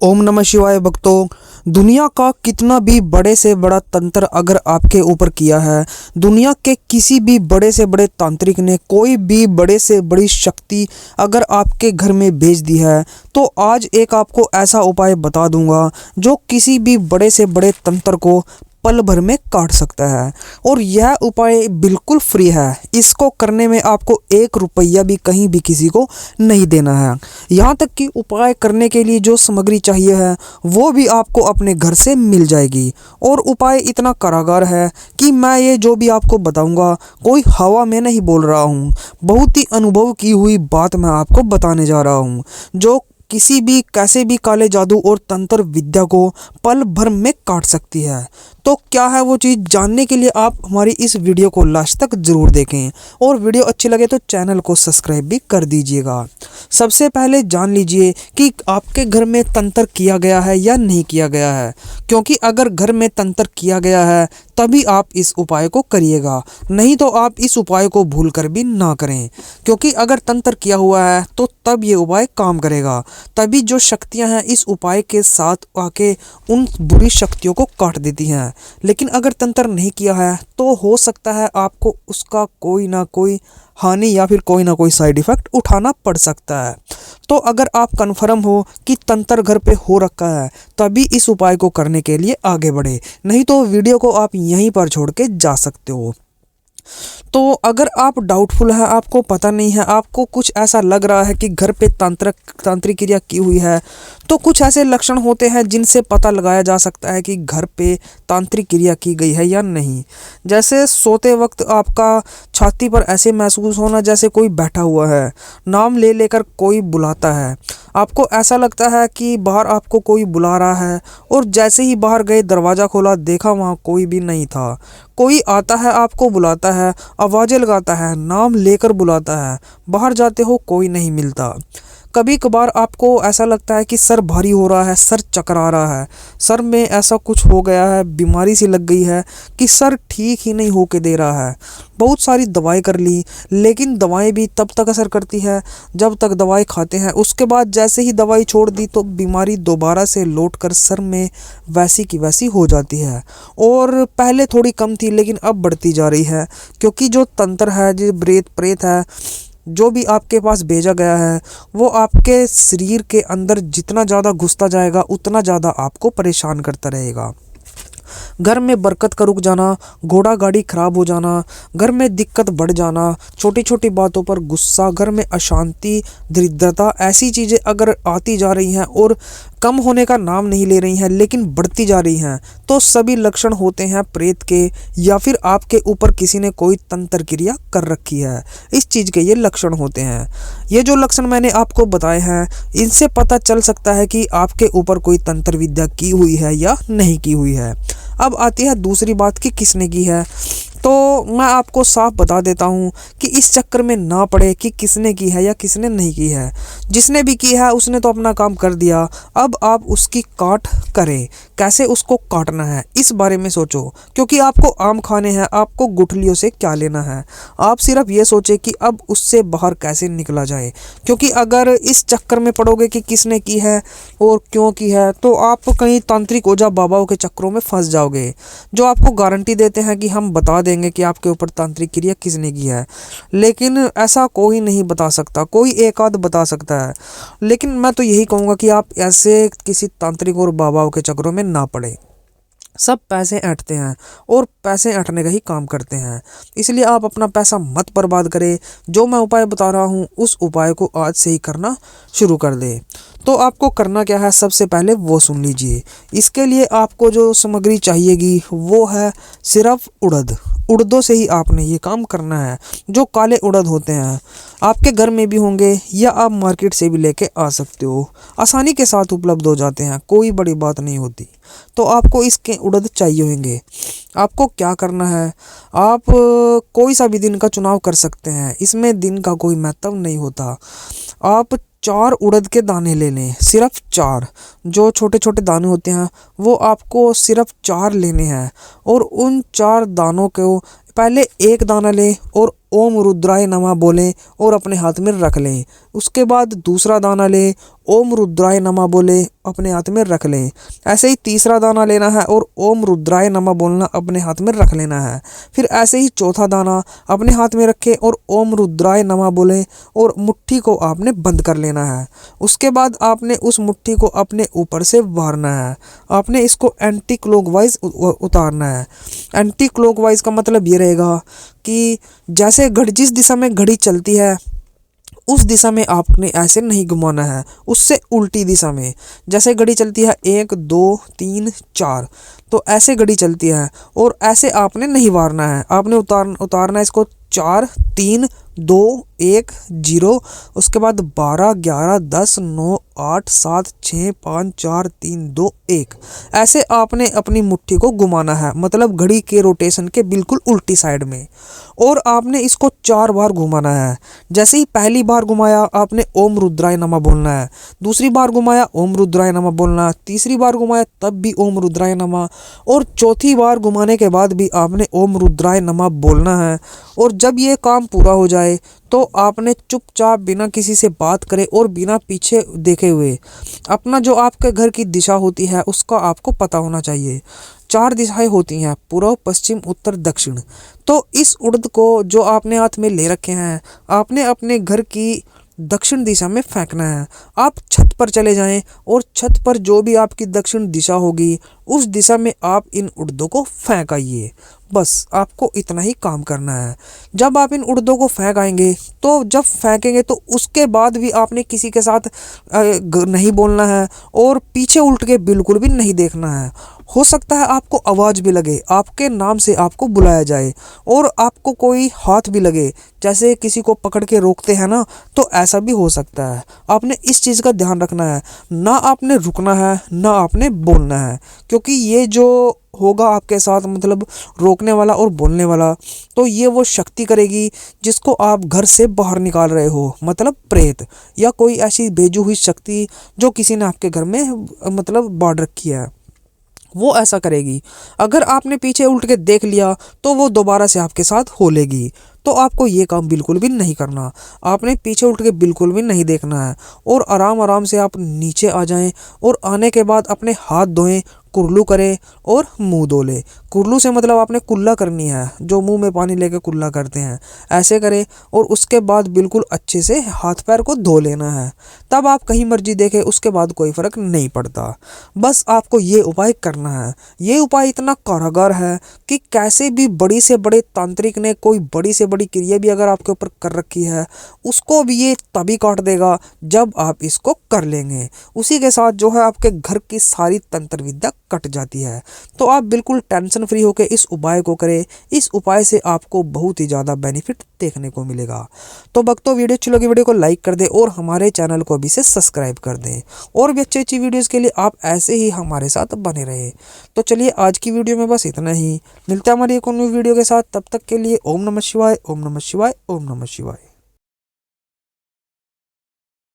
ओम नमः शिवाय भक्तों। दुनिया का कितना भी बड़े से बड़ा तंत्र अगर आपके ऊपर किया है, दुनिया के किसी भी बड़े से बड़े तांत्रिक ने कोई भी बड़े से बड़ी शक्ति अगर आपके घर में भेज दी है, तो आज एक आपको ऐसा उपाय बता दूंगा जो किसी भी बड़े से बड़े तंत्र को पल भर में काट सकता है। और यह उपाय बिल्कुल फ्री है। इसको करने में आपको 1 रुपया भी कहीं भी किसी को नहीं देना है। यहाँ तक कि उपाय करने के लिए जो सामग्री चाहिए है वो भी आपको अपने घर से मिल जाएगी। और उपाय इतना कारागार है कि मैं ये जो भी आपको बताऊंगा कोई हवा में नहीं बोल रहा हूँ, बहुत ही अनुभव की हुई बात मैं आपको बताने जा रहा हूँ, जो किसी भी कैसे भी काले जादू और तंत्र विद्या को पल भर में काट सकती है। तो क्या है वो चीज़, जानने के लिए आप हमारी इस वीडियो को लास्ट तक ज़रूर देखें और वीडियो अच्छी लगे तो चैनल को सब्सक्राइब भी कर दीजिएगा। सबसे पहले जान लीजिए कि आपके घर में तंत्र किया गया है या नहीं किया गया है, क्योंकि अगर घर में तंत्र किया गया है तभी आप इस उपाय को करिएगा, नहीं तो आप इस उपाय को भूल कर भी ना करें। क्योंकि अगर तंत्र किया हुआ है तो तब ये उपाय काम करेगा, तभी जो शक्तियां हैं इस उपाय के साथ आके उन बुरी शक्तियों को काट देती हैं। लेकिन अगर तंत्र नहीं किया है तो हो सकता है आपको उसका कोई ना कोई हानि या फिर कोई ना कोई साइड इफेक्ट उठाना पड़ सकता है। तो अगर आप कन्फर्म हो कि तंत्र घर पे हो रखा है तभी इस उपाय को करने के लिए आगे बढ़े, नहीं तो वीडियो को आप यहीं पर छोड़ के जा सकते हो। तो अगर आप डाउटफुल है, आपको पता नहीं है, आपको कुछ ऐसा लग रहा है कि घर पे तांत्रिक क्रिया की हुई है, तो कुछ ऐसे लक्षण होते हैं जिनसे पता लगाया जा सकता है कि घर पे तांत्रिक क्रिया की गई है या नहीं। जैसे सोते वक्त आपका छाती पर ऐसे महसूस होना जैसे कोई बैठा हुआ है, नाम ले लेकर कोई बुलाता है, आपको ऐसा लगता है कि बाहर आपको कोई बुला रहा है और जैसे ही बाहर गए दरवाज़ा खोला देखा वहाँ कोई भी नहीं था। कोई आता है आपको बुलाता है, आवाज़ें लगाता है, नाम लेकर बुलाता है, बाहर जाते हो कोई नहीं मिलता। कभी कभार आपको ऐसा लगता है कि सर भारी हो रहा है, सर चकरा रहा है, सर में ऐसा कुछ हो गया है, बीमारी सी लग गई है कि सर ठीक ही नहीं होके दे रहा है। बहुत सारी दवाई कर ली, लेकिन दवाएं भी तब तक असर करती है जब तक दवाई खाते हैं, उसके बाद जैसे ही दवाई छोड़ दी तो बीमारी दोबारा से लौट कर सर में वैसी की वैसी हो जाती है। और पहले थोड़ी कम थी लेकिन अब बढ़ती जा रही है, क्योंकि जो तंत्र है, जो प्रेत प्रेत है, जो भी आपके पास भेजा गया है वो आपके शरीर के अंदर जितना ज़्यादा घुसता जाएगा उतना ज़्यादा आपको परेशान करता रहेगा। घर में बरकत का रुक जाना, घोड़ा गाड़ी खराब हो जाना, घर में दिक्कत बढ़ जाना, छोटी छोटी बातों पर गुस्सा, घर में अशांति, दरिद्रता, ऐसी चीज़ें अगर आती जा रही हैं और कम होने का नाम नहीं ले रही हैं लेकिन बढ़ती जा रही हैं, तो सभी लक्षण होते हैं प्रेत के, या फिर आपके ऊपर किसी ने कोई तंत्र क्रिया कर रखी है। इस चीज़ के ये लक्षण होते हैं। ये जो लक्षण मैंने आपको बताए हैं इनसे पता चल सकता है कि आपके ऊपर कोई तंत्र विद्या की हुई है या नहीं की हुई है। अब आती है दूसरी बात कि किसने की है। तो मैं आपको साफ बता देता हूँ कि इस चक्कर में ना पड़े कि किसने की है या किसने नहीं की है। जिसने भी की है उसने तो अपना काम कर दिया, अब आप उसकी काट करें। कैसे उसको काटना है इस बारे में सोचो, क्योंकि आपको आम खाने हैं, आपको गुठलियों से क्या लेना है। आप सिर्फ ये सोचे कि अब उससे बाहर कैसे निकला जाए, क्योंकि अगर इस चक्कर में पड़ोगे कि किसने की है और क्यों की है तो आप कहीं तांत्रिक ओझा बाबाओं के चक्करों में फंस जाओगे, जो आपको गारंटी देते हैं कि हम बता देंगे कि आपके ऊपर तांत्रिक क्रिया किसने की है। लेकिन ऐसा कोई नहीं बता सकता, कोई एक आध बता सकता है। लेकिन मैं तो यही कहूँगा कि आप ऐसे किसी तांत्रिक और बाबाओं के चक्करों में ना पड़े। सब पैसे ऐंठते हैं और पैसे ऐंठने का ही काम करते हैं, इसलिए आप अपना पैसा मत बर्बाद करें। जो मैं उपाय बता रहा हूँ उस उपाय को आज से ही करना शुरू कर दें। तो आपको करना क्या है, सबसे पहले वो सुन लीजिए। इसके लिए आपको जो सामग्री चाहिएगी वो है सिर्फ उड़द। उड़दों से ही आपने ये काम करना है। जो काले उड़द होते हैं आपके घर में भी होंगे या आप मार्केट से भी लेके आ सकते हो, आसानी के साथ उपलब्ध हो जाते हैं, कोई बड़ी बात नहीं होती। तो आपको इसके उड़द चाहिए होंगे। आपको क्या करना है, आप कोई सा भी दिन का चुनाव कर सकते हैं, इसमें दिन का कोई महत्व नहीं होता। आप 4 उड़द के दाने ले लें, सिर्फ 4। जो छोटे छोटे दाने होते हैं वो आपको सिर्फ 4 लेने हैं। और उन 4 दानों को पहले एक दाना लें और ओम रुद्राय नमः बोलें और अपने हाथ में रख लें। उसके बाद दूसरा दाना लें ओम रुद्राय नमः बोले, अपने हाथ में रख लें। ऐसे ही तीसरा दाना लेना है और ओम रुद्राय नमः बोलना, अपने हाथ में रख लेना है। फिर ऐसे ही चौथा दाना अपने हाथ में रखें और ओम रुद्राय नमः बोले और मुट्ठी को आपने बंद कर लेना है। उसके बाद आपने उस मुट्ठी को अपने ऊपर से वारना है। आपने इसको एंटी क्लॉकवाइज उतारना है। एंटी क्लॉकवाइज का मतलब ये रहेगा कि जैसे घड़ी, जिस दिशा में घड़ी चलती है उस दिशा में आपने ऐसे नहीं घुमाना है, उससे उल्टी दिशा में। जैसे घड़ी चलती है 1 2 3 4, तो ऐसे घड़ी चलती है और ऐसे आपने नहीं वारना है। आपने उतारना है इसको 4 3 2 1 0। उसके बाद 12 11 10 9 8 7 6 5 4 3 2 1। ऐसे आपने अपनी मुट्ठी को घुमाना है, मतलब घड़ी के रोटेशन के बिल्कुल उल्टी साइड में। और आपने इसको 4 बार घुमाना है। जैसे ही पहली बार घुमाया आपने ओम रुद्राय नमः बोलना है, दूसरी बार घुमाया ओम रुद्राय नमः बोलना, तीसरी बार घुमाया तब भी ओम रुद्राय नमः, और चौथी बार घुमाने के बाद भी आपने ओम रुद्राय नमः बोलना है। और जब ये काम पूरा हो जाए तो आपने चुपचाप बिना किसी से बात करे और बिना पीछे देखे हुए अपना जो आपके घर की दिशा होती है उसका आपको पता होना चाहिए। 4 दिशाएं होती हैं, पूर्व पश्चिम उत्तर दक्षिण। तो इस उड़द को जो आपने हाथ में ले रखे हैं आपने अपने घर की दक्षिण दिशा में फेंकना है। आप छत पर चले जाएं और छत पर जो भी आपकी दक्षिण दिशा होगी उस दिशा में आप इन उड़दों को फेंक आइए। बस आपको इतना ही काम करना है। जब आप इन उड़दों को फेंक आएंगे तो जब फेंकेंगे तो उसके बाद भी आपने किसी के साथ नहीं बोलना है और पीछे उल्ट के बिल्कुल भी नहीं देखना है। हो सकता है आपको आवाज़ भी लगे, आपके नाम से आपको बुलाया जाए और आपको कोई हाथ भी लगे, जैसे किसी को पकड़ के रोकते हैं ना, तो ऐसा भी हो सकता है। आपने इस चीज़ का ध्यान रखना है, ना आपने रुकना है ना आपने बोलना है, क्योंकि ये जो होगा आपके साथ, मतलब रोकने वाला और बोलने वाला, तो ये वो शक्ति करेगी जिसको आप घर से बाहर निकाल रहे हो, मतलब प्रेत या कोई ऐसी भेजी हुई शक्ति जो किसी ने आपके घर में मतलब बांध रखी है, वो ऐसा करेगी। अगर आपने पीछे उल्ट के देख लिया तो वो दोबारा से आपके साथ हो लेगी। तो आपको ये काम बिल्कुल भी नहीं करना। आपने पीछे उल्ट के बिल्कुल भी नहीं देखना है और आराम आराम से आप नीचे आ जाएं और आने के बाद अपने हाथ धोएं, कुल्लू करें और मुंह धो लें। कुल्लू से मतलब आपने कुल्ला करनी है, जो मुंह में पानी लेके कुल्ला करते हैं, ऐसे करें। और उसके बाद बिल्कुल अच्छे से हाथ पैर को धो लेना है। तब आप कहीं मर्जी देखें, उसके बाद कोई फ़र्क नहीं पड़ता। बस आपको ये उपाय करना है। ये उपाय इतना कारगर है कि कैसे भी बड़ी से बड़े तांत्रिक ने कोई बड़ी से बड़ी क्रिया भी अगर आपके ऊपर कर रखी है उसको भी ये तभी काट देगा जब आप इसको कर लेंगे। उसी के साथ जो है आपके घर की सारी तंत्र विद्या कट जाती है। तो आप बिल्कुल टेंशन फ्री होकर इस उपाय को करें। इस उपाय से आपको बहुत ही ज़्यादा बेनिफिट देखने को मिलेगा। तो भक्तों, वीडियो अच्छी लगी वीडियो को लाइक कर दें और हमारे चैनल को अभी से सब्सक्राइब कर दें। और भी अच्छी अच्छी वीडियोज़ के लिए आप ऐसे ही हमारे साथ बने रहें। तो चलिए आज की वीडियो में बस इतना ही। मिलते हैं हमारी एक और न्यू वीडियो के साथ। तब तक के लिए ओम नमः शिवाय, ओम नमः शिवाय, ओम नमः शिवाय।